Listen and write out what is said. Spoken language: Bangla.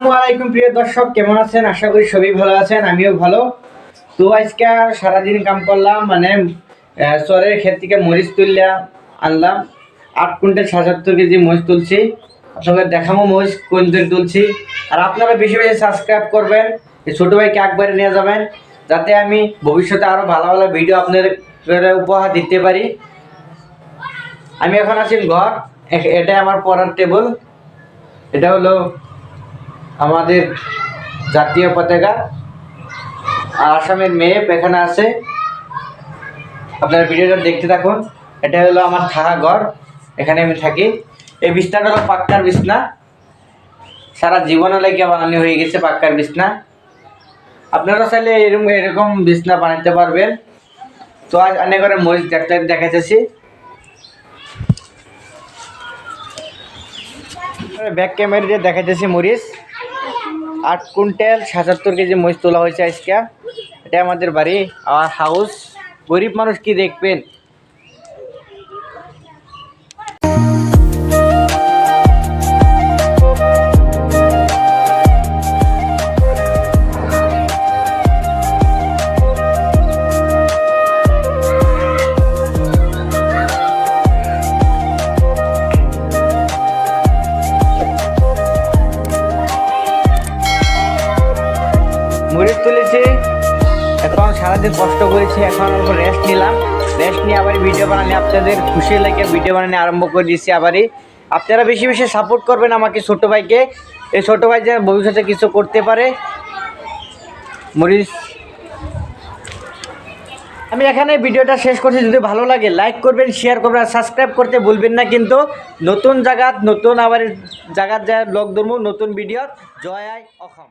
আসসালামু প্রিয় দর্শক, কেমন আছেন? আশা করি সবাই ভালো আছেন, আমিও ভালো। তো আজকে সারাদিন কাম করলাম, মানে চরের ক্ষেত থেকে মরিচ তুললা আনলাম। 8 কুইন্টাল 77 কেজি মরিচ তুলছি। আপনাদের দেখাবো মরিচ কোন দিন তুলছি। আর আপনারা বেশি বেশি সাবস্ক্রাইব করবেন, এই ছোটো ভাইকে একবারে নিয়ে যাবেন, যাতে আমি ভবিষ্যতে আরও ভালো ভালো ভিডিও আপনাদের উপহার দিতে পারি। আমি এখন আছি ঘর, এটা আমার পড়ার টেবিল। এটা হলো আমাদের জাতীয় পতাকা আর আসামের মেপ এখানে আছে। আপনারা ভিডিওটা দেখতে থাকুন। এটা হলো আমার থাকা ঘর, এখানে আমি থাকি। এই বিছনাটা হলো পাক্কার বিছনা, সারা জীবনে লাগিয়ে বানানো হয়ে গেছে পাক্কার বিছনা। আপনারা চাইলে এরকম বিছনা বানাতে পারবেন। তো আজ অনেক করে মরিচ দেখাতেছি। ব্যাক ক্যামেরা দিয়ে দেখাইতেছি মরিচ। 8 কুইন্টাল 77 কেজি মরিচ তোলা হয়েছে আজকে। এটা আমাদের বাড়ি আর হাউস। গরিব মানুষ কি দেখবেন। মরিচ তুলেছি, এখন সারাদিন কষ্ট করেছি, এখন অল্প রেস্ট নিলাম। রেস্ট নিয়ে আবার ভিডিও বানানি, আপনাদের খুশি লাগে ভিডিও বানানি আরম্ভ করে দিচ্ছি আবারই। আপনারা বেশি বেশি সাপোর্ট করবেন আমাকে, ছোটো ভাইকে। এই ছোটো ভাই যেন ভবিষ্যতে কিছু করতে পারে। মরিচ আমি এখানে ভিডিওটা শেষ করছি। যদি ভালো লাগে লাইক করবেন, শেয়ার করবেন আর সাবস্ক্রাইব করতে ভুলবেন না কিন্তু। নতুন জায়গাত নতুন আবার জায়গার ব্লগ ধরবো, নতুন ভিডিও। Joy I Assam.